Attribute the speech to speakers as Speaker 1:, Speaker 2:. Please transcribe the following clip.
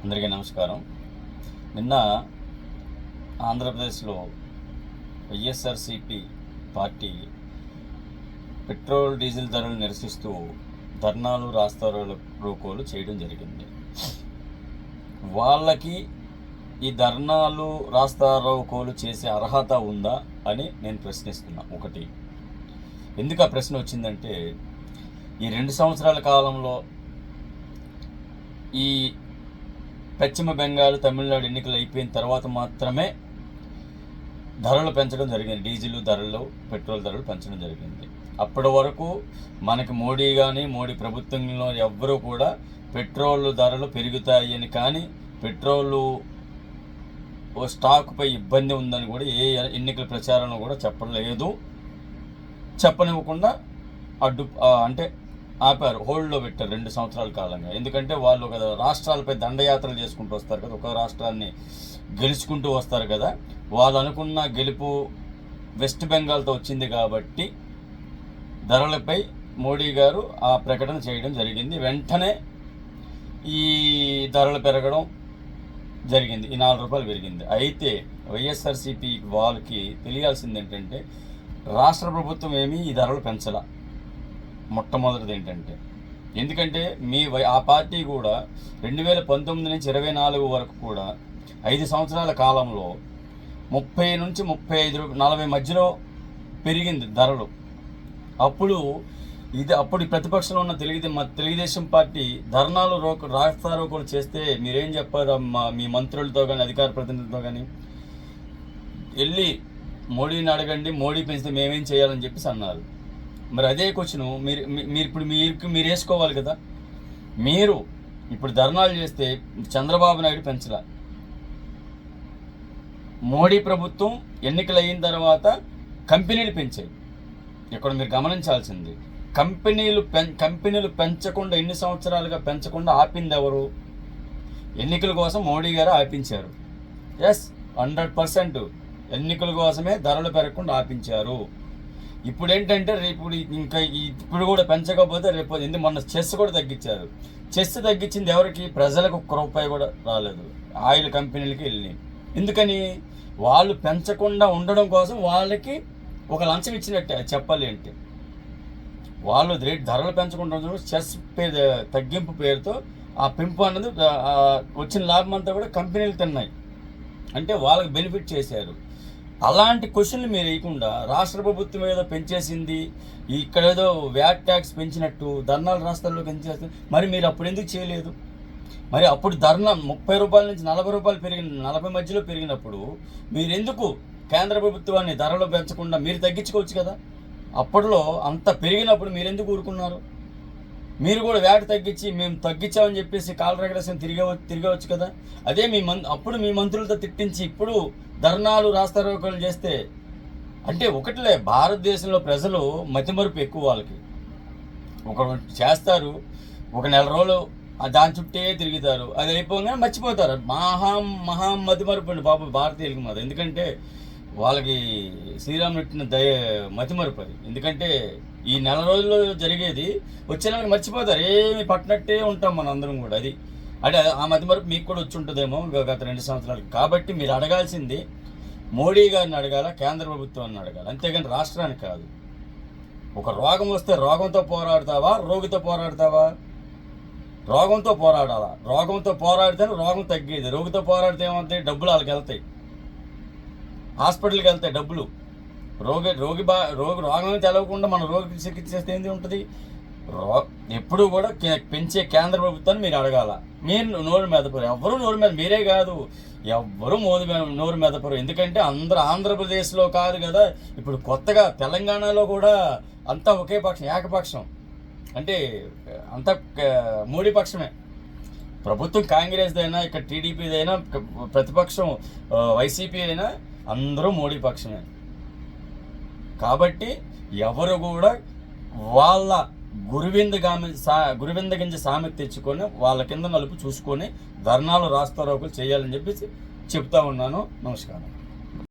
Speaker 1: అందరికీ నమస్కారం. నిన్న ఆంధ్రప్రదేశ్లో వైఎస్ఆర్సీపీ పార్టీ పెట్రోల్ డీజిల్ ధరలు నిరసిస్తూ ధర్నాలు రాస్తారోకోలు చేయడం జరిగింది. వాళ్ళకి ఈ ధర్నాలు రాస్తారోకోలు చేసే అర్హత ఉందా అని నేను ప్రశ్నిస్తున్నా. ఒకటి, ఎందుకు ఆ ప్రశ్న వచ్చిందంటే, ఈ 2 సంవత్సరాల కాలంలో ఈ పశ్చిమ బెంగాల్, తమిళనాడు ఎన్నికలు అయిపోయిన తర్వాత మాత్రమే ధరలు పెంచడం జరిగింది. డీజిల్ ధరలు, పెట్రోల్ ధరలు పెంచడం జరిగింది. అప్పటి వరకు మనకి మోడీ కానీ, మోడీ ప్రభుత్వంలో ఎవ్వరూ కూడా పెట్రోల్ ధరలు పెరుగుతాయి అని కానీ, పెట్రోలు స్టాక్పై ఇబ్బంది ఉందని కూడా ఏ ఎన్నికల ప్రచారంలో కూడా చెప్పలేదు. చెప్పనివ్వకుండా అంటే ఆపారు, హోల్డ్లో పెట్టారు 2 సంవత్సరాల కాలంగా. ఎందుకంటే వాళ్ళు కదా రాష్ట్రాలపై దండయాత్రలు చేసుకుంటూ వస్తారు కదా, ఒక రాష్ట్రాన్ని గెలుచుకుంటూ వస్తారు కదా. వాళ్ళు అనుకున్న గెలుపు వెస్ట్ బెంగాల్తో వచ్చింది కాబట్టి ధరలపై మోడీ గారు ఆ ప్రకటన చేయడం జరిగింది. వెంటనే ఈ ధరలు పెరగడం జరిగింది. ఈ 4 రూపాయలు పెరిగింది. అయితే వైఎస్ఆర్సీపీ వాళ్ళకి తెలియాల్సింది ఏంటంటే, రాష్ట్ర ప్రభుత్వం ఏమీ ఈ ధరలు పెంచలా. మొట్టమొదటిది ఏంటంటే, ఎందుకంటే ఆ పార్టీ కూడా 2019 నుంచి 24 వరకు కూడా 5 సంవత్సరాల కాలంలో 30 నుంచి 35, 40 మధ్యలో పెరిగింది ధరలు. అప్పుడు ప్రతిపక్షంలో ఉన్న తెలుగుదేశం పార్టీ ధర్నాలు రాస్తారోకోలు చేస్తే మీరేం చెప్పారు? మీ మంత్రులతో కానీ, అధికార ప్రతినిధులతో కానీ వెళ్ళి మోడీని అడగండి, మోడీ పెంచితే మేమేం చేయాలని చెప్పేసి అన్నారు. మరి అదే క్వశ్చన్ మీరు వేసుకోవాలి కదా. మీరు ఇప్పుడు ధర్నాలు చేస్తే చంద్రబాబు నాయుడు పెంచలా, మోడీ ప్రభుత్వం ఎన్నికలు అయిన తర్వాత కంపెనీలు పెంచాయి. ఇక్కడ మీరు గమనించాల్సింది, కంపెనీలు పెంచకుండా, ఎన్ని సంవత్సరాలుగా పెంచకుండా ఆపింది ఎవరు? ఎన్నికల కోసం మోడీ గారు ఆపించారు. 100% ఎన్నికల కోసమే ధరలు పెరగకుండా ఆపించారు. ఇప్పుడు ఏంటంటే, ఇప్పుడు కూడా పెంచకపోతే రేపు మొన్న చెస్ కూడా తగ్గించారు. చెస్ తగ్గించింది ఎవరికి? ప్రజలకు 1 రూపాయి కూడా రాలేదు, ఆయిల్ కంపెనీలకి వెళ్ళి. ఎందుకని? వాళ్ళు పెంచకుండా ఉండడం కోసం వాళ్ళకి ఒక లంచం ఇచ్చినట్టే చెప్పాలి అంటే. వాళ్ళు ధరలు పెంచకుండా చెస్ తగ్గింపు పేరుతో ఆ పెంపు అన్నది వచ్చిన లాభం అంతా కూడా కంపెనీలు తిన్నాయి. అంటే వాళ్ళకి బెనిఫిట్ చేశారు. అలాంటి క్వశ్చన్లు మీరు వేయకుండా, రాష్ట్ర ప్రభుత్వం ఏదో పెంచేసింది, ఇక్కడ ఏదో వ్యాట్ ట్యాక్స్ పెంచినట్టు ధర్నాలు రాష్ట్రాల్లో పెంచేస్తుంది. మరి మీరు అప్పుడు ఎందుకు చేయలేదు? మరి అప్పుడు ధర్నా 30 రూపాయల నుంచి 40 రూపాయలు 40 మధ్యలో పెరిగినప్పుడు మీరెందుకు కేంద్ర ప్రభుత్వాన్ని ధరలు పెంచకుండా మీరు తగ్గించుకోవచ్చు కదా? అప్పట్లో అంత పెరిగినప్పుడు మీరెందుకు ఊరుకున్నారు? మీరు కూడా వ్యాట్ తగ్గించి మేము తగ్గించామని చెప్పేసి కాలరెగరేషన్ తిరగవచ్చు కదా. అదే అప్పుడు మీ మంత్రులతో తిట్టించి ఇప్పుడు ధర్నాలు రాస్తారోకోలు చేస్తే, అంటే ఒకటిలే, భారతదేశంలో ప్రజలు మతిమరుపు ఎక్కువ. వాళ్ళకి ఒకరు చేస్తారు, ఒక నెల రోజులు దాని చుట్టే తిరుగుతారు, అది అయిపోగానే మర్చిపోతారు. మహా మతిమరుపు అండి బాబు భారతీయులకి మాది. ఎందుకంటే వాళ్ళకి శ్రీరాముని మతిమరుపు అది. ఎందుకంటే ఈ నెల రోజుల్లో జరిగేది వచ్చే నెలకి మర్చిపోతారు, ఏమి పట్టినట్టే ఉంటాం మన అందరం కూడా. అది అంటే ఆ మతిమరుపు మీకు కూడా వచ్చి ఉంటుందేమో గత 2 సంవత్సరాలకి. కాబట్టి మీరు అడగాల్సింది మోడీ గారిని అడగాల, కేంద్ర ప్రభుత్వాన్ని అడగాలి, అంతేగాని రాష్ట్రాన్ని కాదు. ఒక రోగం వస్తే రోగంతో పోరాడతావా, రోగితో పోరాడతావా? రోగంతో పోరాడాలా. రోగంతో పోరాడితేనే రోగం తగ్గేది. రోగితో పోరాడితే ఏమవుతాయి? డబ్బులు వాళ్ళకి వెళ్తాయి, హాస్పిటల్కి వెళ్తాయి డబ్బులు. రోగం తెలవకుండా మన రోగికి చికిత్స చేస్తే ఏంది ఉంటుంది? ఎప్పుడు కూడా పెంచే కేంద్ర ప్రభుత్వాన్ని మీరు అడగాల. మీరు నోరు మెదపరు, ఎవరు నోరు మీద, మీరే కాదు ఎవ్వరూ నోరు మెదపరు. ఎందుకంటే ఆంధ్రప్రదేశ్లో కాదు కదా, ఇప్పుడు కొత్తగా తెలంగాణలో కూడా అంతా ఒకే పక్షం, ఏకపక్షం. అంటే అంతా మోడీ పక్షమే. ప్రభుత్వం కాంగ్రెస్దైనా, ఇక్కడ టీడీపీదైనా, ప్రతిపక్షం వైసీపీ అయినా అందరూ మోడీ పక్షమే. కాబట్టి ఎవరు కూడా వాళ్ళ గురువింద గింజ సామెత తెచ్చుకొని వాళ్ళ కింద నలుపు చూసుకొని ధర్నాలు రాస్తారోకోలు చేయాలని చెప్పేసి చెప్తా ఉన్నాను. నమస్కారం.